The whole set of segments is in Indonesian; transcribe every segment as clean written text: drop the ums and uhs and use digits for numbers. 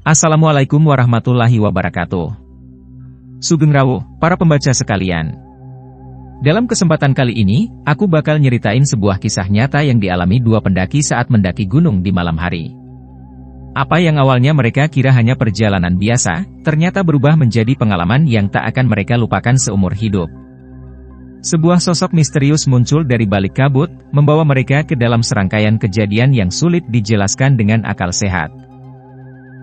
Assalamualaikum warahmatullahi wabarakatuh. Sugeng Rawuh, para pembaca sekalian. Dalam kesempatan kali ini, aku bakal nyeritain sebuah kisah nyata yang dialami dua pendaki saat mendaki gunung di malam hari. Apa yang awalnya mereka kira hanya perjalanan biasa, ternyata berubah menjadi pengalaman yang tak akan mereka lupakan seumur hidup. Sebuah sosok misterius muncul dari balik kabut, membawa mereka ke dalam serangkaian kejadian yang sulit dijelaskan dengan akal sehat.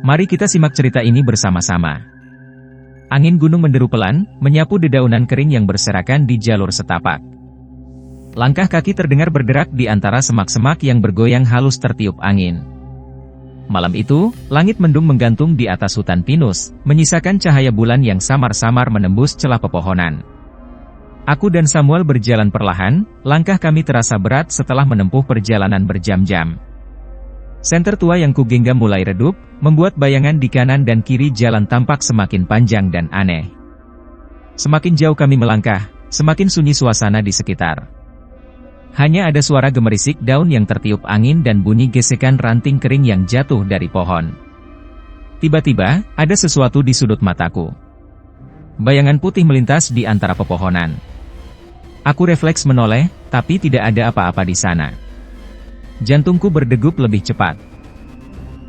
Mari kita simak cerita ini bersama-sama. Angin gunung menderu pelan, menyapu dedaunan kering yang berserakan di jalur setapak. Langkah kaki terdengar berderak di antara semak-semak yang bergoyang halus tertiup angin. Malam itu, langit mendung menggantung di atas hutan pinus, menyisakan cahaya bulan yang samar-samar menembus celah pepohonan. Aku dan Samuel berjalan perlahan, langkah kami terasa berat setelah menempuh perjalanan berjam-jam. Senter tua yang kugenggam mulai redup, membuat bayangan di kanan dan kiri jalan tampak semakin panjang dan aneh. Semakin jauh kami melangkah, semakin sunyi suasana di sekitar. Hanya ada suara gemerisik daun yang tertiup angin dan bunyi gesekan ranting kering yang jatuh dari pohon. Tiba-tiba, ada sesuatu di sudut mataku. Bayangan putih melintas di antara pepohonan. Aku refleks menoleh, tapi tidak ada apa-apa di sana. Jantungku berdegup lebih cepat.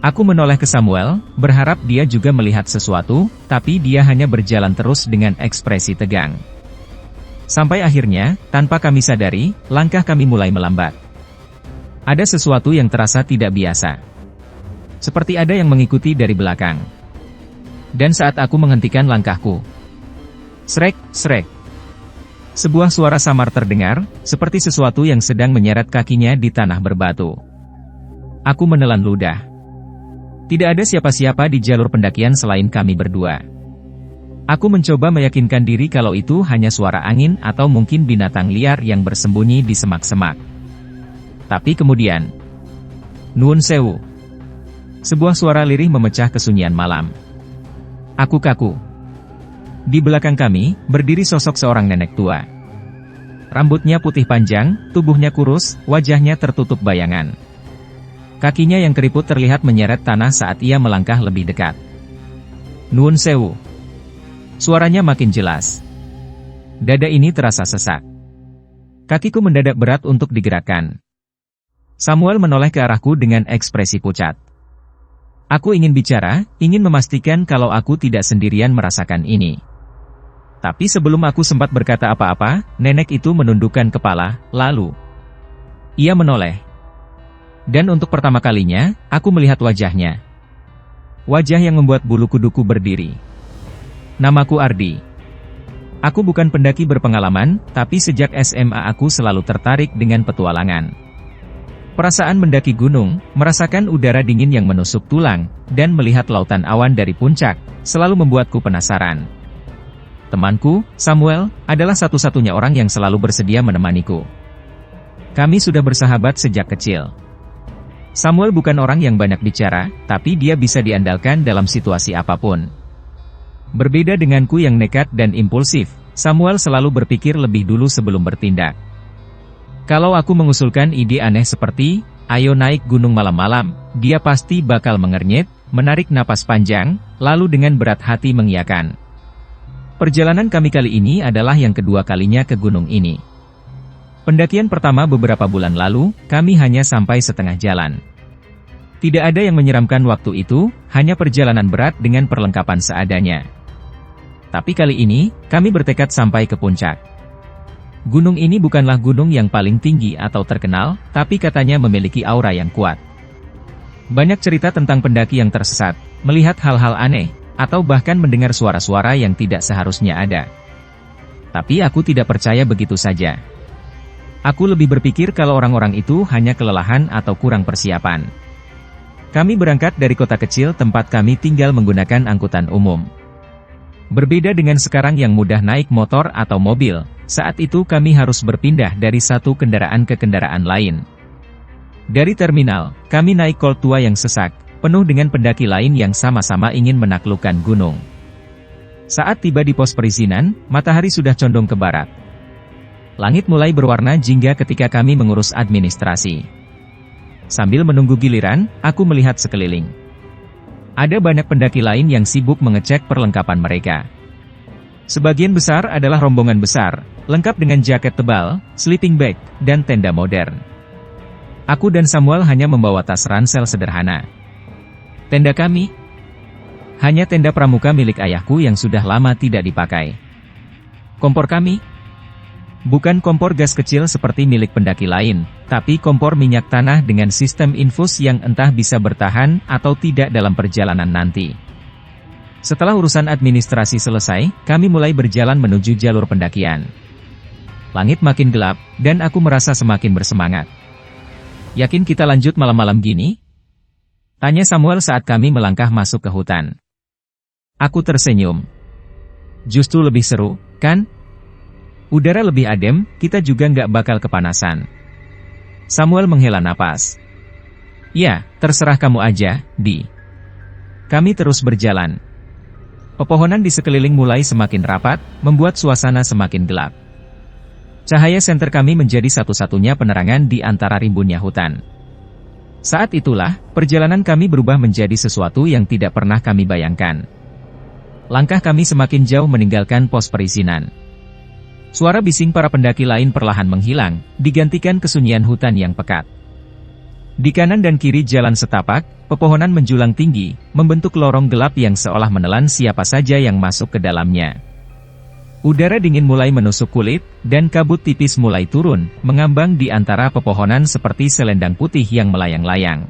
Aku menoleh ke Samuel, berharap dia juga melihat sesuatu, tapi dia hanya berjalan terus dengan ekspresi tegang. Sampai akhirnya, tanpa kami sadari, langkah kami mulai melambat. Ada sesuatu yang terasa tidak biasa. Seperti ada yang mengikuti dari belakang. Dan saat aku menghentikan langkahku, srek, srek. Sebuah suara samar terdengar, seperti sesuatu yang sedang menyeret kakinya di tanah berbatu. Aku menelan ludah. Tidak ada siapa-siapa di jalur pendakian selain kami berdua. Aku mencoba meyakinkan diri kalau itu hanya suara angin atau mungkin binatang liar yang bersembunyi di semak-semak. Tapi kemudian, Nuwun sewu. Sebuah suara lirih memecah kesunyian malam. Aku kaku. Di belakang kami, berdiri sosok seorang nenek tua. Rambutnya putih panjang, tubuhnya kurus, wajahnya tertutup bayangan. Kakinya yang keriput terlihat menyeret tanah saat ia melangkah lebih dekat. Nuwun sewu. Suaranya makin jelas. Dada ini terasa sesak. Kakiku mendadak berat untuk digerakkan. Samuel menoleh ke arahku dengan ekspresi pucat. Aku ingin bicara, ingin memastikan kalau aku tidak sendirian merasakan ini. Tapi sebelum aku sempat berkata apa-apa, nenek itu menundukkan kepala, lalu ia menoleh. Dan untuk pertama kalinya, aku melihat wajahnya. Wajah yang membuat bulu kuduku berdiri. Namaku Ardi. Aku bukan pendaki berpengalaman, tapi sejak SMA aku selalu tertarik dengan petualangan. Perasaan mendaki gunung, merasakan udara dingin yang menusuk tulang, dan melihat lautan awan dari puncak, selalu membuatku penasaran. Temanku, Samuel, adalah satu-satunya orang yang selalu bersedia menemaniku. Kami sudah bersahabat sejak kecil. Samuel bukan orang yang banyak bicara, tapi dia bisa diandalkan dalam situasi apapun. Berbeda denganku yang nekat dan impulsif, Samuel selalu berpikir lebih dulu sebelum bertindak. Kalau aku mengusulkan ide aneh seperti, ayo naik gunung malam-malam, dia pasti bakal mengernyit, menarik napas panjang, lalu dengan berat hati mengiyakan. Perjalanan kami kali ini adalah yang kedua kalinya ke gunung ini. Pendakian pertama beberapa bulan lalu, kami hanya sampai setengah jalan. Tidak ada yang menyeramkan waktu itu, hanya perjalanan berat dengan perlengkapan seadanya. Tapi kali ini, kami bertekad sampai ke puncak. Gunung ini bukanlah gunung yang paling tinggi atau terkenal, tapi katanya memiliki aura yang kuat. Banyak cerita tentang pendaki yang tersesat, melihat hal-hal aneh, atau bahkan mendengar suara-suara yang tidak seharusnya ada. Tapi aku tidak percaya begitu saja. Aku lebih berpikir kalau orang-orang itu hanya kelelahan atau kurang persiapan. Kami berangkat dari kota kecil tempat kami tinggal menggunakan angkutan umum. Berbeda dengan sekarang yang mudah naik motor atau mobil, saat itu kami harus berpindah dari satu kendaraan ke kendaraan lain. Dari terminal, kami naik kol tua yang sesak, penuh dengan pendaki lain yang sama-sama ingin menaklukkan gunung. Saat tiba di pos perizinan, matahari sudah condong ke barat. Langit mulai berwarna jingga ketika kami mengurus administrasi. Sambil menunggu giliran, aku melihat sekeliling. Ada banyak pendaki lain yang sibuk mengecek perlengkapan mereka. Sebagian besar adalah rombongan besar, lengkap dengan jaket tebal, sleeping bag, dan tenda modern. Aku dan Samuel hanya membawa tas ransel sederhana. Tenda kami? Hanya tenda pramuka milik ayahku yang sudah lama tidak dipakai. Kompor kami? Bukan kompor gas kecil seperti milik pendaki lain, tapi kompor minyak tanah dengan sistem infus yang entah bisa bertahan atau tidak dalam perjalanan nanti. Setelah urusan administrasi selesai, kami mulai berjalan menuju jalur pendakian. Langit makin gelap, dan aku merasa semakin bersemangat. Yakin kita lanjut malam-malam gini? Tanya Samuel saat kami melangkah masuk ke hutan. Aku tersenyum. Justru lebih seru, kan? Udara lebih adem, kita juga nggak bakal kepanasan. Samuel menghela napas. Ya, terserah kamu aja, Di. Kami terus berjalan. Pepohonan di sekeliling mulai semakin rapat, membuat suasana semakin gelap. Cahaya senter kami menjadi satu-satunya penerangan di antara rimbunnya hutan. Saat itulah, perjalanan kami berubah menjadi sesuatu yang tidak pernah kami bayangkan. Langkah kami semakin jauh meninggalkan pos perizinan. Suara bising para pendaki lain perlahan menghilang, digantikan kesunyian hutan yang pekat. Di kanan dan kiri jalan setapak, pepohonan menjulang tinggi, membentuk lorong gelap yang seolah menelan siapa saja yang masuk ke dalamnya. Udara dingin mulai menusuk kulit, dan kabut tipis mulai turun, mengambang di antara pepohonan seperti selendang putih yang melayang-layang.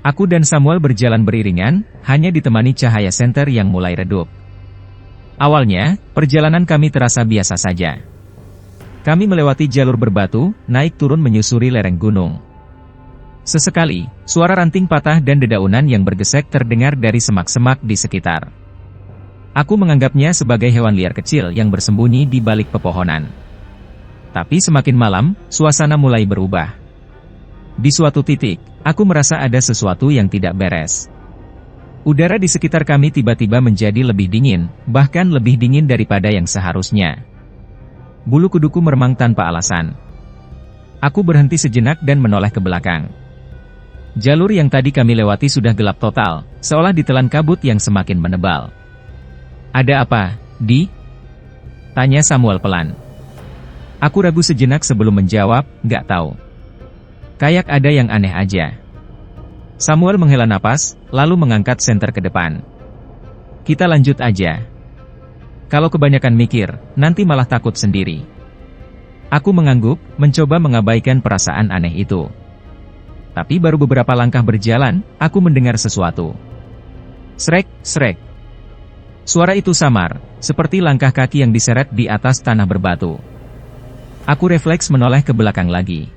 Aku dan Samuel berjalan beriringan, hanya ditemani cahaya senter yang mulai redup. Awalnya, perjalanan kami terasa biasa saja. Kami melewati jalur berbatu, naik turun menyusuri lereng gunung. Sesekali, suara ranting patah dan dedaunan yang bergesek terdengar dari semak-semak di sekitar. Aku menganggapnya sebagai hewan liar kecil yang bersembunyi di balik pepohonan. Tapi semakin malam, suasana mulai berubah. Di suatu titik, aku merasa ada sesuatu yang tidak beres. Udara di sekitar kami tiba-tiba menjadi lebih dingin, bahkan lebih dingin daripada yang seharusnya. Bulu kuduku meremang tanpa alasan. Aku berhenti sejenak dan menoleh ke belakang. Jalur yang tadi kami lewati sudah gelap total, seolah ditelan kabut yang semakin menebal. Ada apa, Di? Tanya Samuel pelan. Aku ragu sejenak sebelum menjawab, nggak tahu. Kayak ada yang aneh aja. Samuel menghela napas, lalu mengangkat senter ke depan. Kita lanjut aja. Kalau kebanyakan mikir, nanti malah takut sendiri. Aku mengangguk, mencoba mengabaikan perasaan aneh itu. Tapi baru beberapa langkah berjalan, aku mendengar sesuatu. Srek, srek. Suara itu samar, seperti langkah kaki yang diseret di atas tanah berbatu. Aku refleks menoleh ke belakang lagi.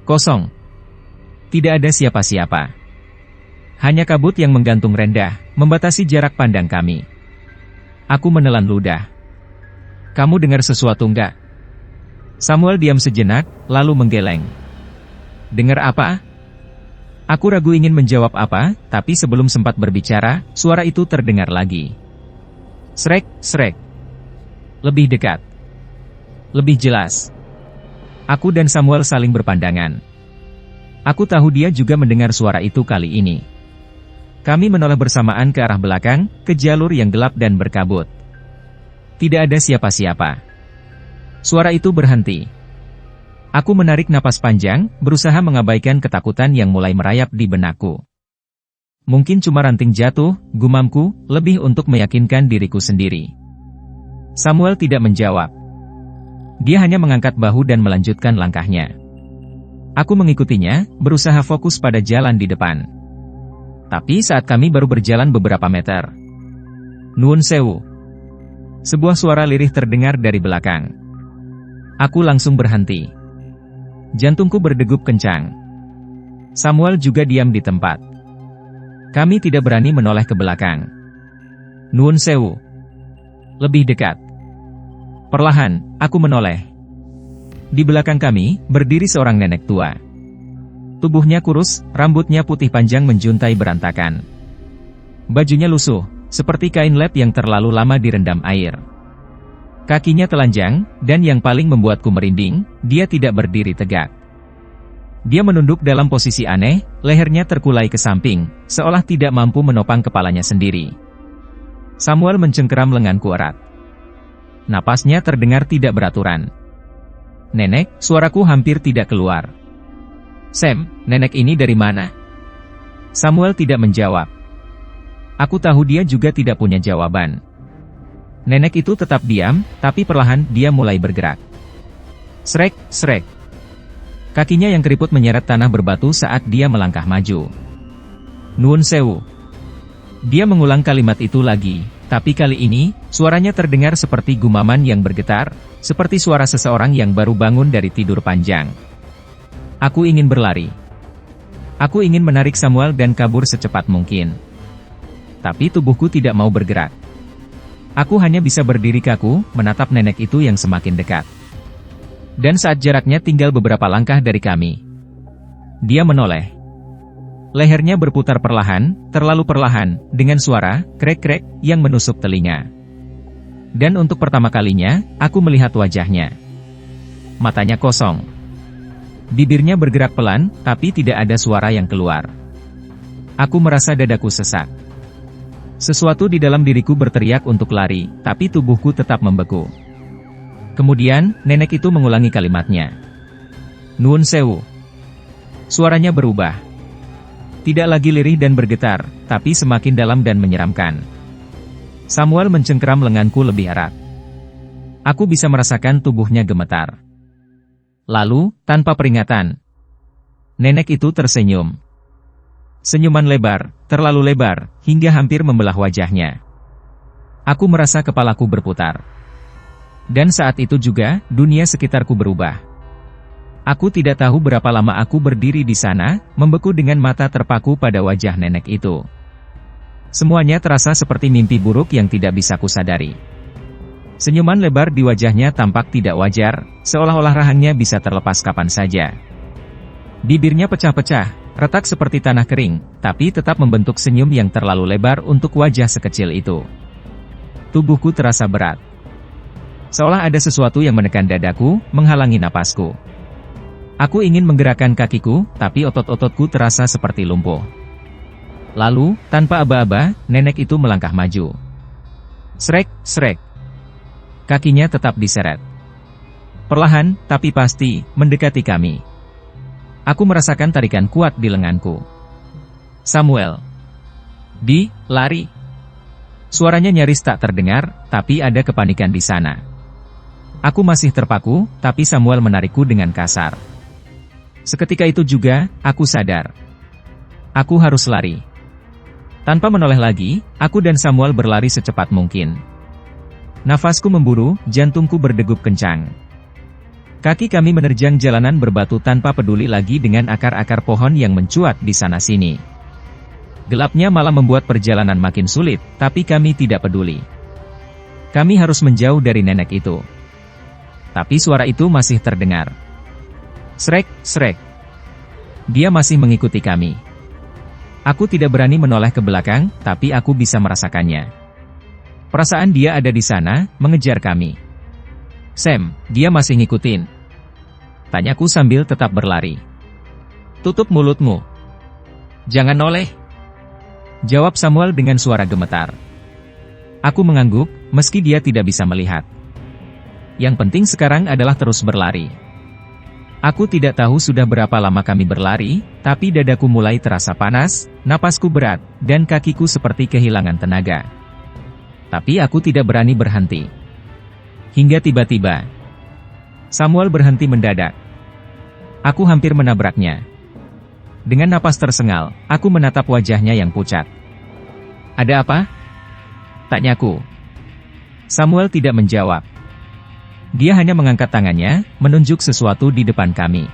Kosong. Tidak ada siapa-siapa. Hanya kabut yang menggantung rendah, membatasi jarak pandang kami. Aku menelan ludah. Kamu dengar sesuatu enggak? Samuel diam sejenak, lalu menggeleng. Dengar apa? Aku ragu ingin menjawab apa, tapi sebelum sempat berbicara, suara itu terdengar lagi. Srek, srek. Lebih dekat. Lebih jelas. Aku dan Samuel saling berpandangan. Aku tahu dia juga mendengar suara itu kali ini. Kami menoleh bersamaan ke arah belakang, ke jalur yang gelap dan berkabut. Tidak ada siapa-siapa. Suara itu berhenti. Aku menarik napas panjang, berusaha mengabaikan ketakutan yang mulai merayap di benakku. Mungkin cuma ranting jatuh, gumamku, lebih untuk meyakinkan diriku sendiri. Samuel tidak menjawab. Dia hanya mengangkat bahu dan melanjutkan langkahnya. Aku mengikutinya, berusaha fokus pada jalan di depan. Tapi saat kami baru berjalan beberapa meter. Nuwun sewu. Sebuah suara lirih terdengar dari belakang. Aku langsung berhenti. Jantungku berdegup kencang. Samuel juga diam di tempat. Kami tidak berani menoleh ke belakang. Nuwun sewu. Lebih dekat. Perlahan, aku menoleh. Di belakang kami, berdiri seorang nenek tua. Tubuhnya kurus, rambutnya putih panjang menjuntai berantakan. Bajunya lusuh, seperti kain lap yang terlalu lama direndam air. Kakinya telanjang, dan yang paling membuatku merinding, dia tidak berdiri tegak. Dia menunduk dalam posisi aneh, lehernya terkulai ke samping, seolah tidak mampu menopang kepalanya sendiri. Samuel mencengkeram lenganku erat. Napasnya terdengar tidak beraturan. "Nenek," suaraku hampir tidak keluar. "Sam, nenek ini dari mana?" Samuel tidak menjawab. Aku tahu dia juga tidak punya jawaban. Nenek itu tetap diam, tapi perlahan dia mulai bergerak. Srek, srek. Kakinya yang keriput menyeret tanah berbatu saat dia melangkah maju. "Nuwun sewu." Dia mengulang kalimat itu lagi, tapi kali ini, suaranya terdengar seperti gumaman yang bergetar, seperti suara seseorang yang baru bangun dari tidur panjang. Aku ingin berlari. Aku ingin menarik Samuel dan kabur secepat mungkin. Tapi tubuhku tidak mau bergerak. Aku hanya bisa berdiri kaku, menatap nenek itu yang semakin dekat. Dan saat jaraknya tinggal beberapa langkah dari kami, dia menoleh. Lehernya berputar perlahan, terlalu perlahan, dengan suara krek-krek yang menusuk telinga. Dan untuk pertama kalinya, aku melihat wajahnya. Matanya kosong. Bibirnya bergerak pelan, tapi tidak ada suara yang keluar. Aku merasa dadaku sesak. Sesuatu di dalam diriku berteriak untuk lari, tapi tubuhku tetap membeku. Kemudian, nenek itu mengulangi kalimatnya. "Nuwun sewu." Suaranya berubah. Tidak lagi lirih dan bergetar, tapi semakin dalam dan menyeramkan. Samuel mencengkeram lenganku lebih erat. Aku bisa merasakan tubuhnya gemetar. Lalu, tanpa peringatan, nenek itu tersenyum. Senyuman lebar, terlalu lebar, hingga hampir membelah wajahnya. Aku merasa kepalaku berputar. Dan saat itu juga, dunia sekitarku berubah. Aku tidak tahu berapa lama aku berdiri di sana, membeku dengan mata terpaku pada wajah nenek itu. Semuanya terasa seperti mimpi buruk yang tidak bisa kusadari. Senyuman lebar di wajahnya tampak tidak wajar, seolah-olah rahangnya bisa terlepas kapan saja. Bibirnya pecah-pecah, retak seperti tanah kering, tapi tetap membentuk senyum yang terlalu lebar untuk wajah sekecil itu. Tubuhku terasa berat. Seolah ada sesuatu yang menekan dadaku, menghalangi napasku. Aku ingin menggerakkan kakiku, tapi otot-ototku terasa seperti lumpuh. Lalu, tanpa aba-aba, nenek itu melangkah maju. Srek, srek. Kakinya tetap diseret. Perlahan, tapi pasti, mendekati kami. Aku merasakan tarikan kuat di lenganku. Samuel. Lari. Suaranya nyaris tak terdengar, tapi ada kepanikan di sana. Aku masih terpaku, tapi Samuel menarikku dengan kasar. Seketika itu juga, aku sadar. Aku harus lari. Tanpa menoleh lagi, aku dan Samuel berlari secepat mungkin. Nafasku memburu, jantungku berdegup kencang. Kaki kami menerjang jalanan berbatu tanpa peduli lagi dengan akar-akar pohon yang mencuat di sana-sini. Gelapnya malah membuat perjalanan makin sulit, tapi kami tidak peduli. Kami harus menjauh dari nenek itu. Tapi suara itu masih terdengar. Srek, srek. Dia masih mengikuti kami. Aku tidak berani menoleh ke belakang, tapi aku bisa merasakannya. Perasaan dia ada di sana, mengejar kami. Sam, dia masih ngikutin. Tanyaku sambil tetap berlari. Tutup mulutmu. Jangan noleh. Jawab Samuel dengan suara gemetar. Aku mengangguk, meski dia tidak bisa melihat. Yang penting sekarang adalah terus berlari. Aku tidak tahu sudah berapa lama kami berlari, tapi dadaku mulai terasa panas, napasku berat, dan kakiku seperti kehilangan tenaga. Tapi aku tidak berani berhenti. Hingga tiba-tiba, Samuel berhenti mendadak. Aku hampir menabraknya. Dengan napas tersengal, aku menatap wajahnya yang pucat. Ada apa? Tanyaku. Samuel tidak menjawab. Dia hanya mengangkat tangannya, menunjuk sesuatu di depan kami.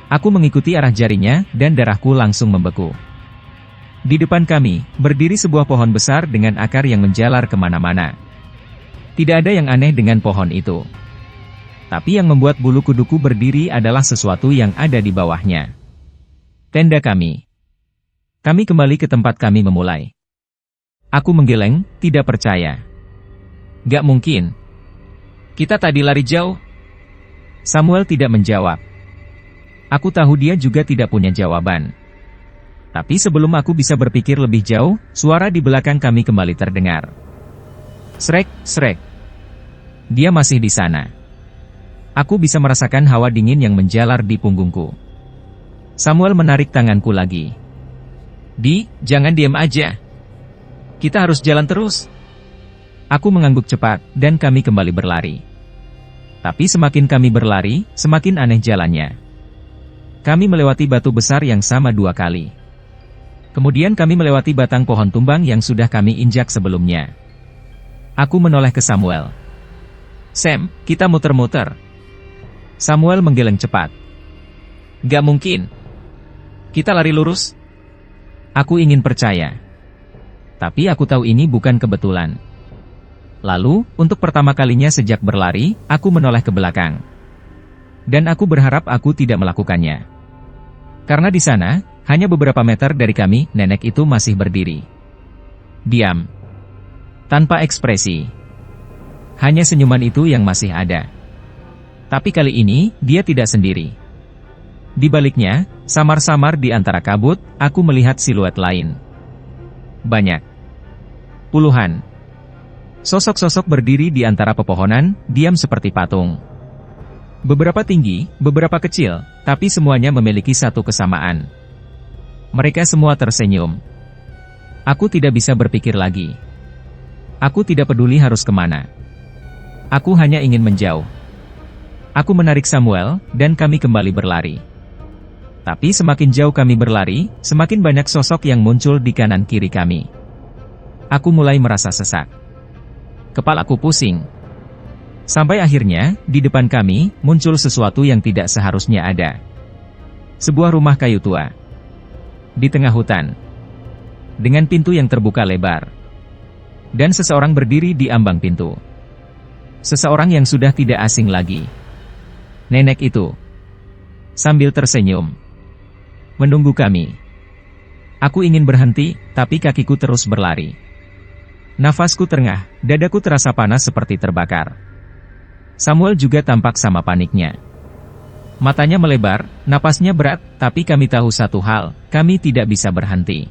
Aku mengikuti arah jarinya, dan darahku langsung membeku. Di depan kami, berdiri sebuah pohon besar dengan akar yang menjalar kemana-mana. Tidak ada yang aneh dengan pohon itu. Tapi yang membuat bulu kuduku berdiri adalah sesuatu yang ada di bawahnya. Tenda kami. Kami kembali ke tempat kami memulai. Aku menggeleng, tidak percaya. Gak mungkin. Kita tadi lari jauh. Samuel tidak menjawab. Aku tahu dia juga tidak punya jawaban. Tapi sebelum aku bisa berpikir lebih jauh, suara di belakang kami kembali terdengar. Srek, srek. Dia masih di sana. Aku bisa merasakan hawa dingin yang menjalar di punggungku. Samuel menarik tanganku lagi. Jangan diam aja. Kita harus jalan terus. Aku mengangguk cepat, dan kami kembali berlari. Tapi semakin kami berlari, semakin aneh jalannya. Kami melewati batu besar yang sama 2 kali. Kemudian kami melewati batang pohon tumbang yang sudah kami injak sebelumnya. Aku menoleh ke Samuel. Sam, kita muter-muter. Samuel menggeleng cepat. Gak mungkin. Kita lari lurus. Aku ingin percaya. Tapi aku tahu ini bukan kebetulan. Lalu, untuk pertama kalinya sejak berlari, aku menoleh ke belakang. Dan aku berharap aku tidak melakukannya. Karena di sana, hanya beberapa meter dari kami, nenek itu masih berdiri. Diam. Tanpa ekspresi. Hanya senyuman itu yang masih ada. Tapi kali ini, dia tidak sendiri. Di baliknya, samar-samar di antara kabut, aku melihat siluet lain. Banyak. Puluhan. Sosok-sosok berdiri di antara pepohonan, diam seperti patung. Beberapa tinggi, beberapa kecil, tapi semuanya memiliki satu kesamaan. Mereka semua tersenyum. Aku tidak bisa berpikir lagi. Aku tidak peduli harus kemana. Aku hanya ingin menjauh. Aku menarik Samuel, dan kami kembali berlari. Tapi semakin jauh kami berlari, semakin banyak sosok yang muncul di kanan kiri kami. Aku mulai merasa sesak. Kepalaku pusing. Sampai akhirnya, di depan kami, muncul sesuatu yang tidak seharusnya ada. Sebuah rumah kayu tua. Di tengah hutan. Dengan pintu yang terbuka lebar. Dan seseorang berdiri di ambang pintu. Seseorang yang sudah tidak asing lagi. Nenek itu. Sambil tersenyum. Menunggu kami. Aku ingin berhenti, tapi kakiku terus berlari. Nafasku terengah, dadaku terasa panas seperti terbakar. Samuel juga tampak sama paniknya. Matanya melebar, napasnya berat, tapi kami tahu satu hal, kami tidak bisa berhenti.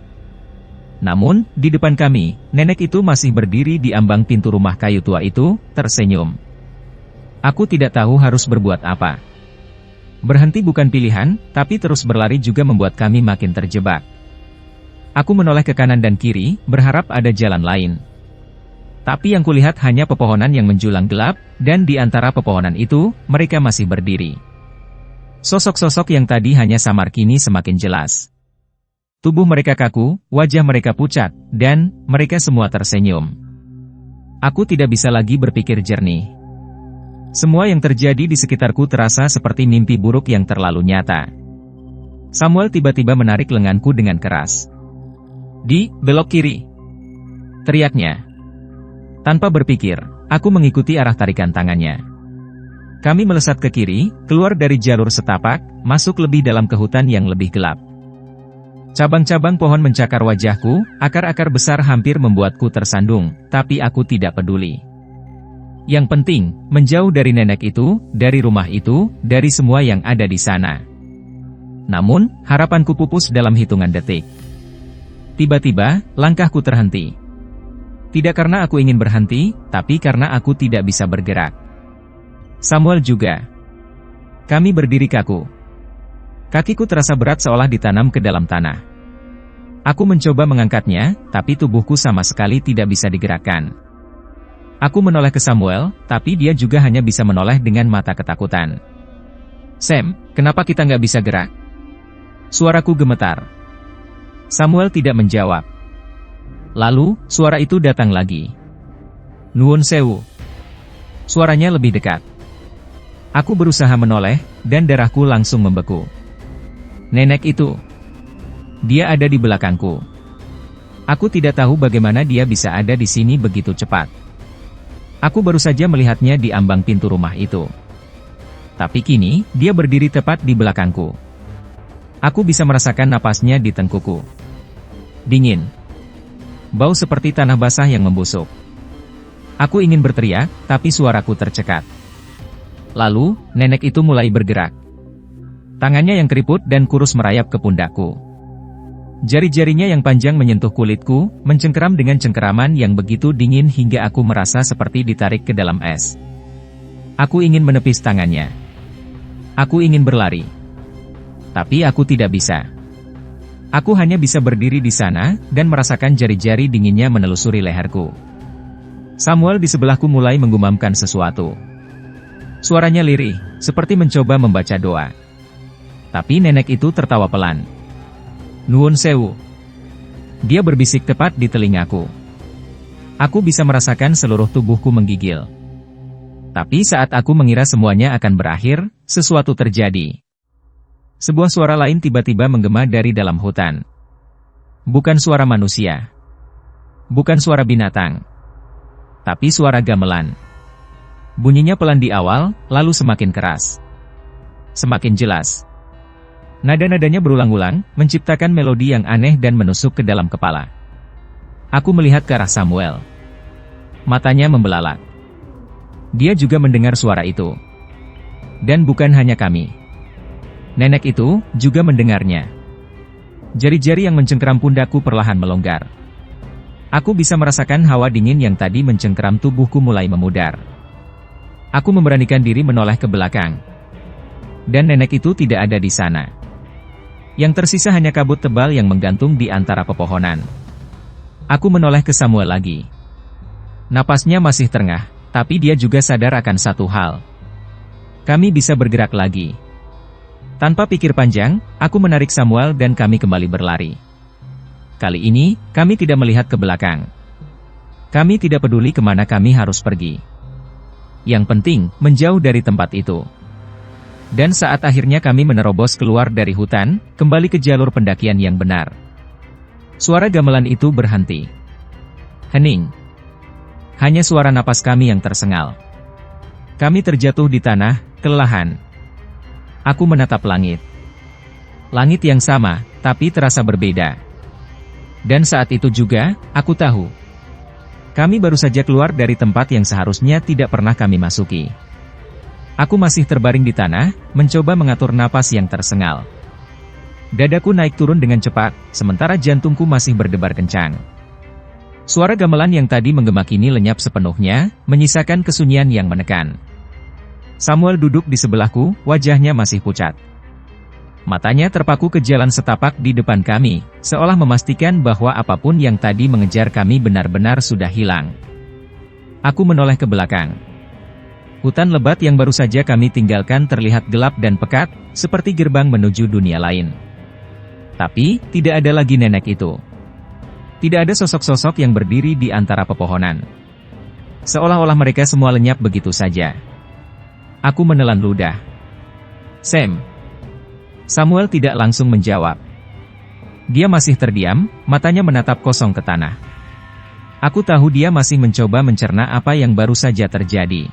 Namun, di depan kami, nenek itu masih berdiri di ambang pintu rumah kayu tua itu, tersenyum. Aku tidak tahu harus berbuat apa. Berhenti bukan pilihan, tapi terus berlari juga membuat kami makin terjebak. Aku menoleh ke kanan dan kiri, berharap ada jalan lain. Tapi yang kulihat hanya pepohonan yang menjulang gelap, dan di antara pepohonan itu, mereka masih berdiri. Sosok-sosok yang tadi hanya samar kini semakin jelas. Tubuh mereka kaku, wajah mereka pucat, dan mereka semua tersenyum. Aku tidak bisa lagi berpikir jernih. Semua yang terjadi di sekitarku terasa seperti mimpi buruk yang terlalu nyata. Samuel tiba-tiba menarik lenganku dengan keras. Belok kiri. Teriaknya. Tanpa berpikir, aku mengikuti arah tarikan tangannya. Kami melesat ke kiri, keluar dari jalur setapak, masuk lebih dalam ke hutan yang lebih gelap. Cabang-cabang pohon mencakar wajahku, akar-akar besar hampir membuatku tersandung, tapi aku tidak peduli. Yang penting, menjauh dari nenek itu, dari rumah itu, dari semua yang ada di sana. Namun, harapanku pupus dalam hitungan detik. Tiba-tiba, langkahku terhenti. Tidak karena aku ingin berhenti, tapi karena aku tidak bisa bergerak. Samuel juga. Kami berdiri kaku. Kakiku terasa berat seolah ditanam ke dalam tanah. Aku mencoba mengangkatnya, tapi tubuhku sama sekali tidak bisa digerakkan. Aku menoleh ke Samuel, tapi dia juga hanya bisa menoleh dengan mata ketakutan. Sam, kenapa kita nggak bisa gerak? Suaraku gemetar. Samuel tidak menjawab. Lalu, suara itu datang lagi. Nuwun sewu. Suaranya lebih dekat. Aku berusaha menoleh, dan darahku langsung membeku. Nenek itu. Dia ada di belakangku. Aku tidak tahu bagaimana dia bisa ada di sini begitu cepat. Aku baru saja melihatnya di ambang pintu rumah itu. Tapi kini, dia berdiri tepat di belakangku. Aku bisa merasakan napasnya di tengkuku. Dingin. Bau seperti tanah basah yang membusuk. Aku ingin berteriak, tapi suaraku tercekat. Lalu, nenek itu mulai bergerak. Tangannya yang keriput dan kurus merayap ke pundakku. Jari-jarinya yang panjang menyentuh kulitku, mencengkeram dengan cengkeraman yang begitu dingin hingga aku merasa seperti ditarik ke dalam es. Aku ingin menepis tangannya. Aku ingin berlari. Tapi aku tidak bisa. Aku hanya bisa berdiri di sana, dan merasakan jari-jari dinginnya menelusuri leherku. Samuel di sebelahku mulai menggumamkan sesuatu. Suaranya lirih, seperti mencoba membaca doa. Tapi nenek itu tertawa pelan. Nuwun sewu. Dia berbisik tepat di telingaku. Aku bisa merasakan seluruh tubuhku menggigil. Tapi saat aku mengira semuanya akan berakhir, sesuatu terjadi. Sebuah suara lain tiba-tiba menggema dari dalam hutan. Bukan suara manusia. Bukan suara binatang. Tapi suara gamelan. Bunyinya pelan di awal, lalu semakin keras. Semakin jelas. Nada-nadanya berulang-ulang, menciptakan melodi yang aneh dan menusuk ke dalam kepala. Aku melihat ke arah Samuel. Matanya membelalak. Dia juga mendengar suara itu. Dan bukan hanya kami. Nenek itu juga mendengarnya. Jari-jari yang mencengkeram pundakku perlahan melonggar. Aku bisa merasakan hawa dingin yang tadi mencengkeram tubuhku mulai memudar. Aku memberanikan diri menoleh ke belakang. Dan nenek itu tidak ada di sana. Yang tersisa hanya kabut tebal yang menggantung di antara pepohonan. Aku menoleh ke Samuel lagi. Napasnya masih terengah, tapi dia juga sadar akan satu hal. Kami bisa bergerak lagi. Tanpa pikir panjang, aku menarik Samuel dan kami kembali berlari. Kali ini, kami tidak melihat ke belakang. Kami tidak peduli kemana kami harus pergi. Yang penting, menjauh dari tempat itu. Dan saat akhirnya kami menerobos keluar dari hutan, kembali ke jalur pendakian yang benar. Suara gamelan itu berhenti. Hening. Hanya suara napas kami yang tersengal. Kami terjatuh di tanah, kelelahan. Aku menatap langit. Langit yang sama, tapi terasa berbeda. Dan saat itu juga, aku tahu. Kami baru saja keluar dari tempat yang seharusnya tidak pernah kami masuki. Aku masih terbaring di tanah, mencoba mengatur napas yang tersengal. Dadaku naik turun dengan cepat, sementara jantungku masih berdebar kencang. Suara gamelan yang tadi menggema kini lenyap sepenuhnya, menyisakan kesunyian yang menekan. Samuel duduk di sebelahku, wajahnya masih pucat. Matanya terpaku ke jalan setapak di depan kami, seolah memastikan bahwa apapun yang tadi mengejar kami benar-benar sudah hilang. Aku menoleh ke belakang. Hutan lebat yang baru saja kami tinggalkan terlihat gelap dan pekat, seperti gerbang menuju dunia lain. Tapi, tidak ada lagi nenek itu. Tidak ada sosok-sosok yang berdiri di antara pepohonan. Seolah-olah mereka semua lenyap begitu saja. Aku menelan ludah. Sam. Samuel tidak langsung menjawab. Dia masih terdiam, matanya menatap kosong ke tanah. Aku tahu dia masih mencoba mencerna apa yang baru saja terjadi.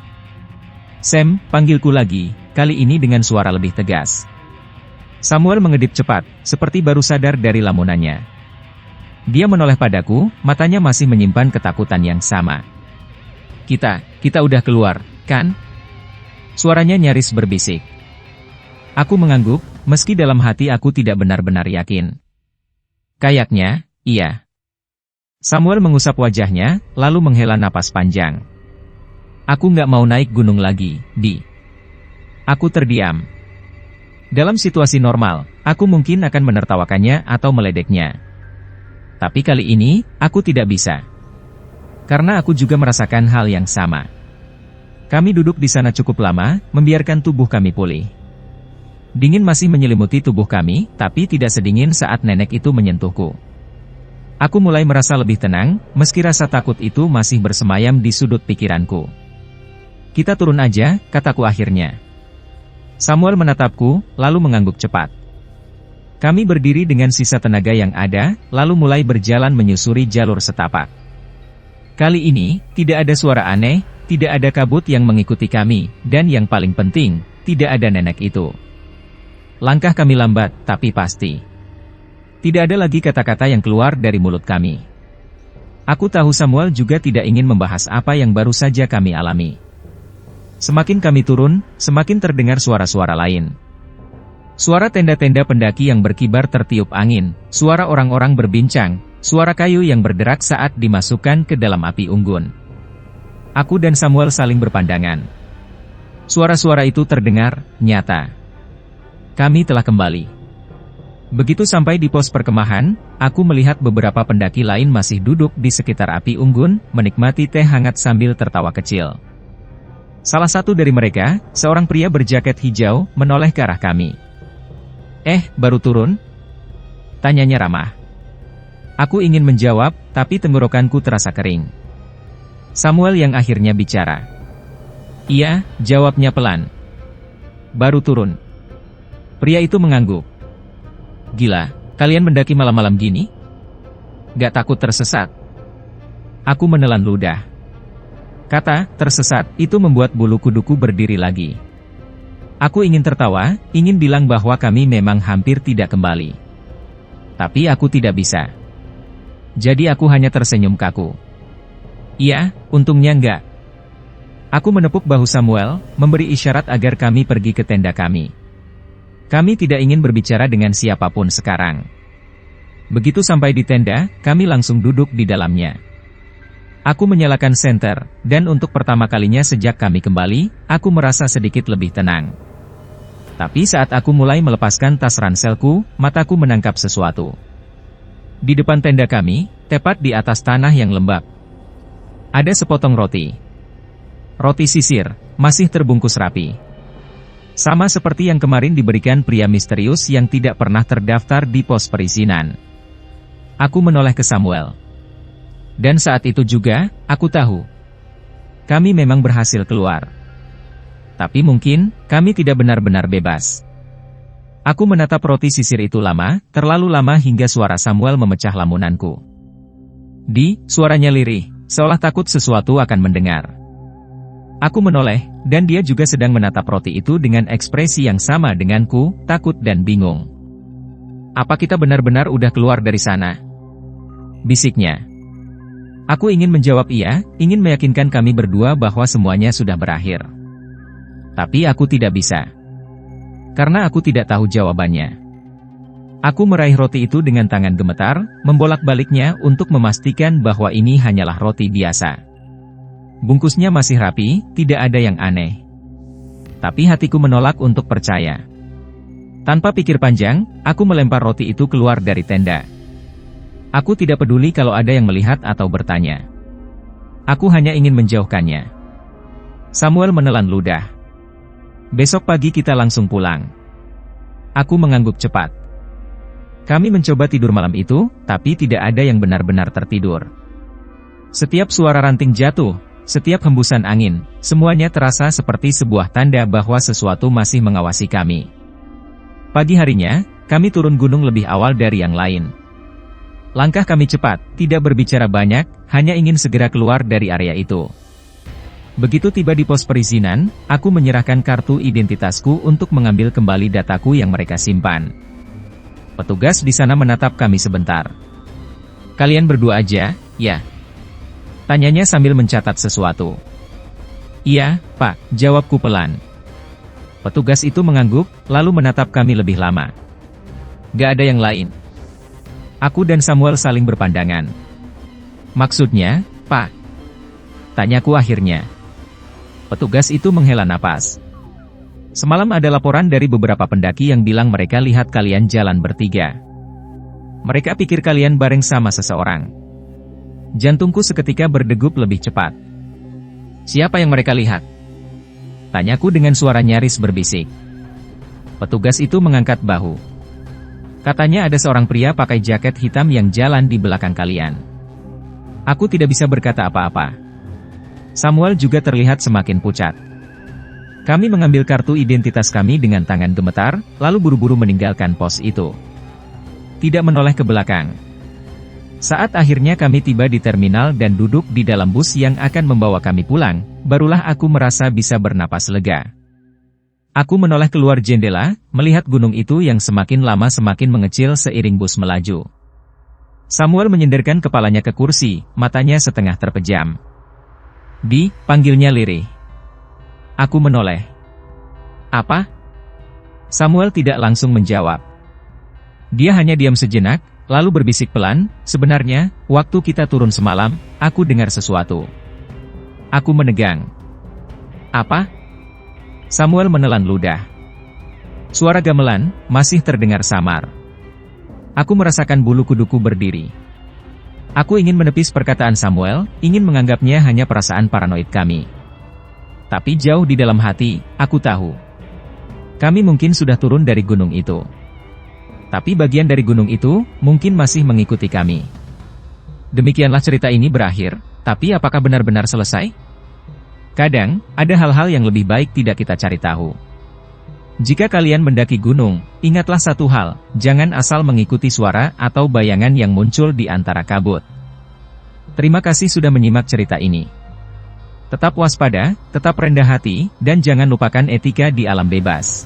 Sam, panggilku lagi, kali ini dengan suara lebih tegas. Samuel mengedip cepat, seperti baru sadar dari lamunannya. Dia menoleh padaku, matanya masih menyimpan ketakutan yang sama. Kita udah keluar, kan? Suaranya nyaris berbisik. Aku mengangguk, meski dalam hati aku tidak benar-benar yakin. Kayaknya, iya. Samuel mengusap wajahnya, lalu menghela napas panjang. Aku nggak mau naik gunung lagi, Di. Aku terdiam. Dalam situasi normal, aku mungkin akan menertawakannya atau meledeknya. Tapi kali ini, aku tidak bisa. Karena aku juga merasakan hal yang sama. Kami duduk di sana cukup lama, membiarkan tubuh kami pulih. Dingin masih menyelimuti tubuh kami, tapi tidak sedingin saat nenek itu menyentuhku. Aku mulai merasa lebih tenang, meski rasa takut itu masih bersemayam di sudut pikiranku. Kita turun aja, kataku akhirnya. Samuel menatapku, lalu mengangguk cepat. Kami berdiri dengan sisa tenaga yang ada, lalu mulai berjalan menyusuri jalur setapak. Kali ini, tidak ada suara aneh, tidak ada kabut yang mengikuti kami, dan yang paling penting, tidak ada nenek itu. Langkah kami lambat, tapi pasti. Tidak ada lagi kata-kata yang keluar dari mulut kami. Aku tahu Samuel juga tidak ingin membahas apa yang baru saja kami alami. Semakin kami turun, semakin terdengar suara-suara lain. Suara tenda-tenda pendaki yang berkibar tertiup angin, suara orang-orang berbincang, suara kayu yang berderak saat dimasukkan ke dalam api unggun. Aku dan Samuel saling berpandangan. Suara-suara itu terdengar, nyata. Kami telah kembali. Begitu sampai di pos perkemahan, aku melihat beberapa pendaki lain masih duduk di sekitar api unggun, menikmati teh hangat sambil tertawa kecil. Salah satu dari mereka, seorang pria berjaket hijau, menoleh ke arah kami. Baru turun? Tanyanya ramah. Aku ingin menjawab, tapi tenggorokanku terasa kering. Samuel yang akhirnya bicara. Iya, jawabnya pelan. Baru turun. Pria itu mengangguk. Gila, kalian mendaki malam-malam gini? Gak takut tersesat? Aku menelan ludah. Kata, tersesat, itu membuat bulu kuduku berdiri lagi. Aku ingin tertawa, ingin bilang bahwa kami memang hampir tidak kembali. Tapi aku tidak bisa. Jadi aku hanya tersenyum kaku. Iya, untungnya enggak. Aku menepuk bahu Samuel, memberi isyarat agar kami pergi ke tenda kami. Kami tidak ingin berbicara dengan siapapun sekarang. Begitu sampai di tenda, kami langsung duduk di dalamnya. Aku menyalakan senter, dan untuk pertama kalinya sejak kami kembali, aku merasa sedikit lebih tenang. Tapi saat aku mulai melepaskan tas ranselku, mataku menangkap sesuatu. Di depan tenda kami, tepat di atas tanah yang lembab, ada sepotong roti. Roti sisir, masih terbungkus rapi. Sama seperti yang kemarin diberikan pria misterius yang tidak pernah terdaftar di pos perizinan. Aku menoleh ke Samuel. Dan saat itu juga, aku tahu. Kami memang berhasil keluar. Tapi mungkin, kami tidak benar-benar bebas. Aku menatap roti sisir itu lama, terlalu lama hingga suara Samuel memecah lamunanku. Suaranya lirih, seolah takut sesuatu akan mendengar. Aku menoleh, dan dia juga sedang menatap roti itu dengan ekspresi yang sama denganku, takut dan bingung. Apa kita benar-benar udah keluar dari sana? Bisiknya. Aku ingin menjawab iya, ingin meyakinkan kami berdua bahwa semuanya sudah berakhir. Tapi aku tidak bisa. Karena aku tidak tahu jawabannya. Aku meraih roti itu dengan tangan gemetar, membolak-baliknya untuk memastikan bahwa ini hanyalah roti biasa. Bungkusnya masih rapi, tidak ada yang aneh. Tapi hatiku menolak untuk percaya. Tanpa pikir panjang, aku melempar roti itu keluar dari tenda. Aku tidak peduli kalau ada yang melihat atau bertanya. Aku hanya ingin menjauhkannya. Samuel menelan ludah. Besok pagi kita langsung pulang. Aku mengangguk cepat. Kami mencoba tidur malam itu, tapi tidak ada yang benar-benar tertidur. Setiap suara ranting jatuh, setiap hembusan angin, semuanya terasa seperti sebuah tanda bahwa sesuatu masih mengawasi kami. Pagi harinya, kami turun gunung lebih awal dari yang lain. Langkah kami cepat, tidak berbicara banyak, hanya ingin segera keluar dari area itu. Begitu tiba di pos perizinan, aku menyerahkan kartu identitasku untuk mengambil kembali dataku yang mereka simpan. Petugas di sana menatap kami sebentar. Kalian berdua aja, ya? Tanyanya sambil mencatat sesuatu. Iya, Pak, jawabku pelan. Petugas itu mengangguk, lalu menatap kami lebih lama. Gak ada yang lain. Aku dan Samuel saling berpandangan. Maksudnya, Pak? Tanyaku akhirnya. Petugas itu menghela napas. Semalam ada laporan dari beberapa pendaki yang bilang mereka lihat kalian jalan bertiga. Mereka pikir kalian bareng sama seseorang. Jantungku seketika berdegup lebih cepat. Siapa yang mereka lihat? Tanyaku dengan suara nyaris berbisik. Petugas itu mengangkat bahu. Katanya ada seorang pria pakai jaket hitam yang jalan di belakang kalian. Aku tidak bisa berkata apa-apa. Samuel juga terlihat semakin pucat. Kami mengambil kartu identitas kami dengan tangan gemetar, lalu buru-buru meninggalkan pos itu. Tidak menoleh ke belakang. Saat akhirnya kami tiba di terminal dan duduk di dalam bus yang akan membawa kami pulang, barulah aku merasa bisa bernapas lega. Aku menoleh keluar jendela, melihat gunung itu yang semakin lama semakin mengecil seiring bus melaju. Samuel menyenderkan kepalanya ke kursi, matanya setengah terpejam. Panggilnya lirih. Aku menoleh. Apa? Samuel tidak langsung menjawab. Dia hanya diam sejenak, lalu berbisik pelan, "Sebenarnya, waktu kita turun semalam, aku dengar sesuatu." Aku menegang. "Apa?" Samuel menelan ludah. Suara gamelan masih terdengar samar. Aku merasakan bulu kuduku berdiri. Aku ingin menepis perkataan Samuel, ingin menganggapnya hanya perasaan paranoid kami. Tapi jauh di dalam hati, aku tahu. Kami mungkin sudah turun dari gunung itu. Tapi bagian dari gunung itu, mungkin masih mengikuti kami. Demikianlah cerita ini berakhir, tapi apakah benar-benar selesai? Kadang, ada hal-hal yang lebih baik tidak kita cari tahu. Jika kalian mendaki gunung, ingatlah satu hal, jangan asal mengikuti suara atau bayangan yang muncul di antara kabut. Terima kasih sudah menyimak cerita ini. Tetap waspada, tetap rendah hati, dan jangan lupakan etika di alam bebas.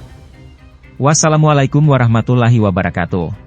Wassalamualaikum warahmatullahi wabarakatuh.